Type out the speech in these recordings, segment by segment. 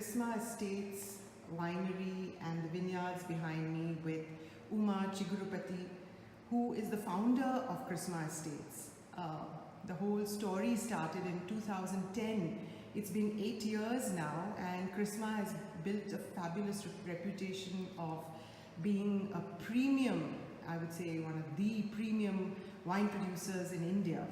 Chrisma Estates Winery and the vineyards behind me with Uma Chigurupati, who is the founder of Chrisma Estates. The whole story started in 2010. It's been 8 years now, and Chrisma has built a fabulous reputation of being a premium, I would say one of the premium wine producers in India.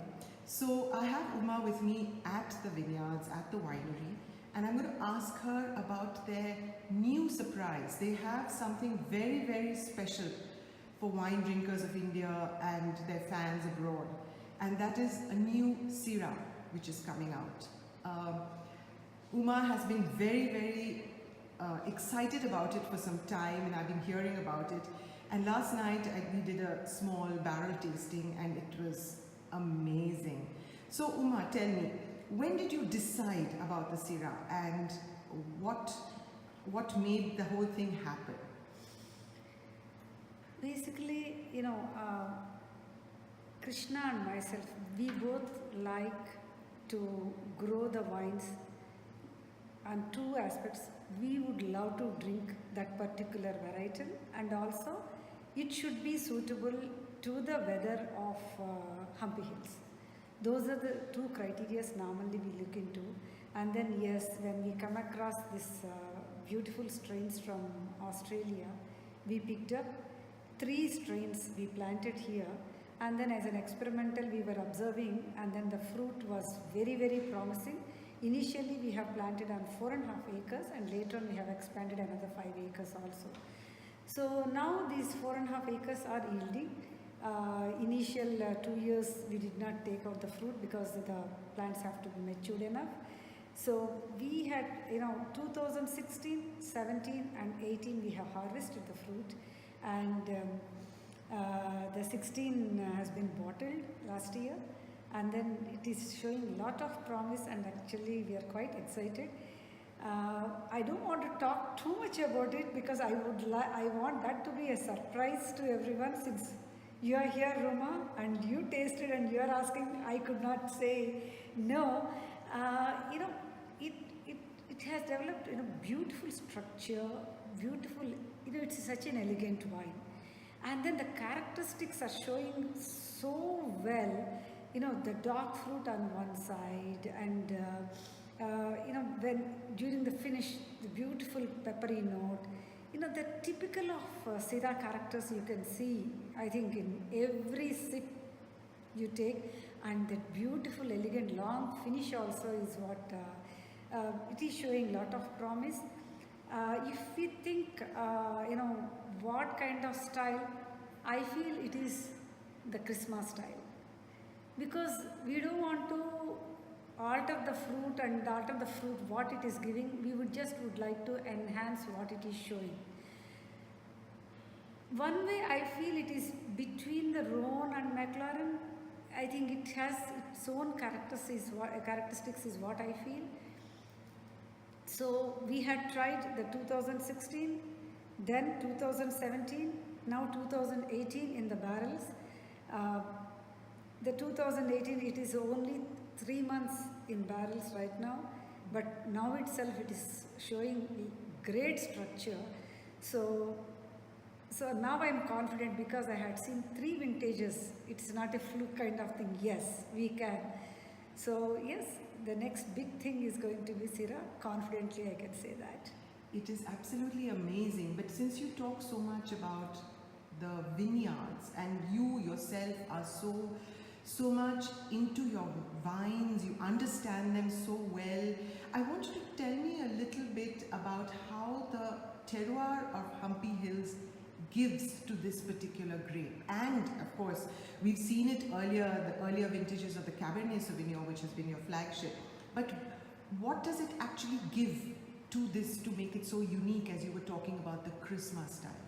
So I have Uma with me at the vineyards, at the winery, and I'm going to ask her about their new surprise. They have something very, very special for wine drinkers of India and their fans abroad, and that is a new Syrah which is coming out. Uma has been very, very excited about it for some time, and I've been hearing about it. And last night we did a small barrel tasting, and it was amazing. So Uma, tell me, when did you decide about the Syrah, and what made the whole thing happen? Basically, Krishna and myself, we both like to grow the wines on two aspects. We would love to drink that particular varietal, and also it should be suitable to the weather of Hampi Hills. Those are the two criteria normally we look into. And then yes, when we come across this beautiful strains from Australia, we picked up 3 strains we planted here, and then as an experimental we were observing, and then the fruit was very, very promising. Initially we have planted on 4.5 acres, and later on we have expanded another 5 acres also. So now these 4.5 acres are yielding. Initial 2 years we did not take out the fruit because the plants have to be matured enough. So we had, 2016, 17 and 18 we have harvested the fruit, and the 16 has been bottled last year, and then it is showing a lot of promise, and actually we are quite excited. I don't want to talk too much about it because I want that to be a surprise to everyone, since you are here, Roma, and you tasted and you are asking. I could not say no. It has developed beautiful structure, beautiful, it's such an elegant wine, and then the characteristics are showing so well. The dark fruit on one side, and when during the finish, the beautiful peppery note, the typical of Syrah characters you can see, I think, in every sip you take, and that beautiful, elegant, long finish also is what it is showing lot of promise. If we think, what kind of style, I feel it is the Chrisma style, because we don't want to alter the fruit and alter the fruit what it is giving. We would like to enhance what it is showing. One way I feel it is between the Rhone and McLaren. I think it has its own characteristics is what I feel. So we had tried the 2016, then 2017, now 2018 in the barrels. The 2018, it is only 3 months in barrels right now, but now itself it is showing great structure. So now I am confident, because I had seen 3 vintages. It's not a fluke kind of thing. Yes, we can. So yes, the next big thing is going to be Syrah. Confidently I can say that. It is absolutely amazing. But since you talk so much about the vineyards, and you yourself are so much into your wines, you understand them so well, I want you to tell me a little bit about how the terroir of Hampi Hills gives to this particular grape. And of course, we've seen it earlier, the earlier vintages of the Cabernet Sauvignon, which has been your flagship. But what does it actually give to this to make it so unique, as you were talking about the Chrisma style?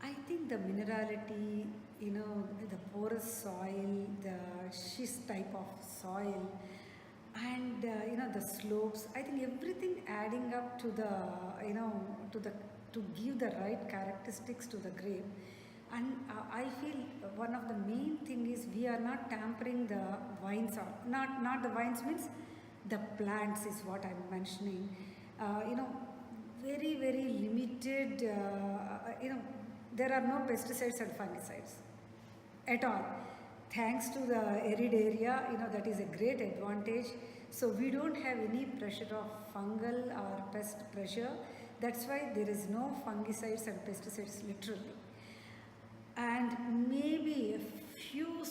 I think the minerality, the porous soil, the schist type of soil, and the slopes, I think everything adding up to to give the right characteristics to the grape. And I feel one of the main thing is we are not tampering the vines, or not the vines means the plants is what I'm mentioning. you know, very, very limited, you know, there are no pesticides and fungicides at all. Thanks to the arid area, you know, that is a great advantage. So we don't have any pressure of fungal or pest pressure. That's why there is no fungicides and pesticides literally. And maybe a few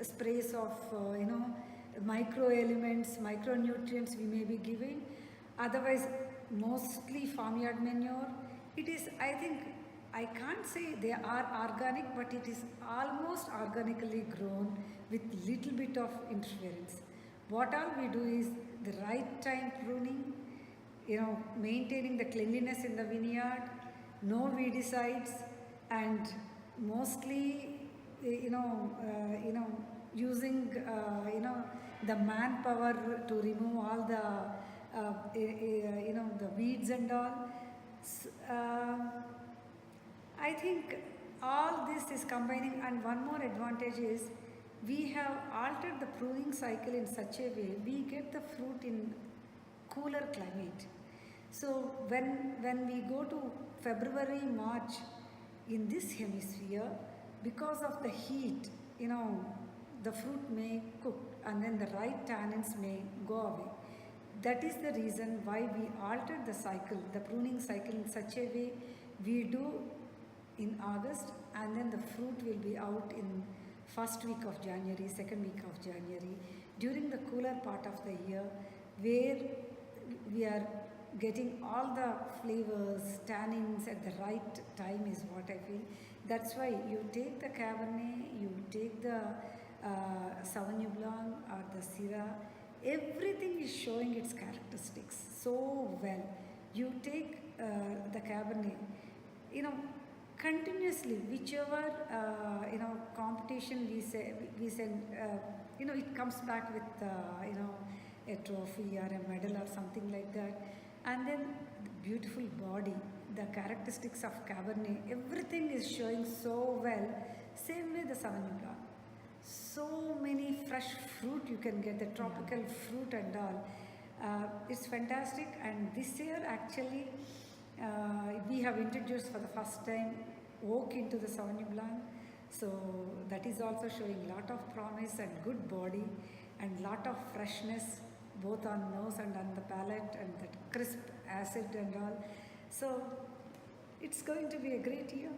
sprays of, you know, micro elements, micronutrients we may be giving. Otherwise, mostly farmyard manure. It is, I think, I can't say they are organic, but it is almost organically grown with little bit of interference. What all we do is the right time pruning, you know, maintaining the cleanliness in the vineyard, no weedicides, and mostly, you know, using, you know, the manpower to remove all the, you know, the weeds and all. I think all this is combining, and one more advantage is we have altered the pruning cycle in such a way we get the fruit in cooler climate. So when we go to February, March in this hemisphere, because of the heat, you know, the fruit may cook and then the ripe tannins may go away. That is the reason why we altered the cycle, the pruning cycle in such a way we do in August, and then the fruit will be out in first week of January, second week of January, during the cooler part of the year, where we are getting all the flavors, tannins at the right time is what I feel. That's why you take the Cabernet, you take the Sauvignon Blanc or the Syrah, everything is showing its characteristics so well. You take the Cabernet, you know, continuously, whichever, you know, competition we send, you know, it comes back with, you know, a trophy or a medal or something like that. And then the beautiful body, the characteristics of Cabernet, everything is showing so well. Same way the Sauvignon Blanc. So many fresh fruit you can get, the tropical fruit and all. It's fantastic. And this year actually, we have introduced for the first time oak into the Sauvignon Blanc. So that is also showing lot of promise and good body and lot of freshness both on nose and on the palate, and that crisp acid and all. So it's going to be a great year.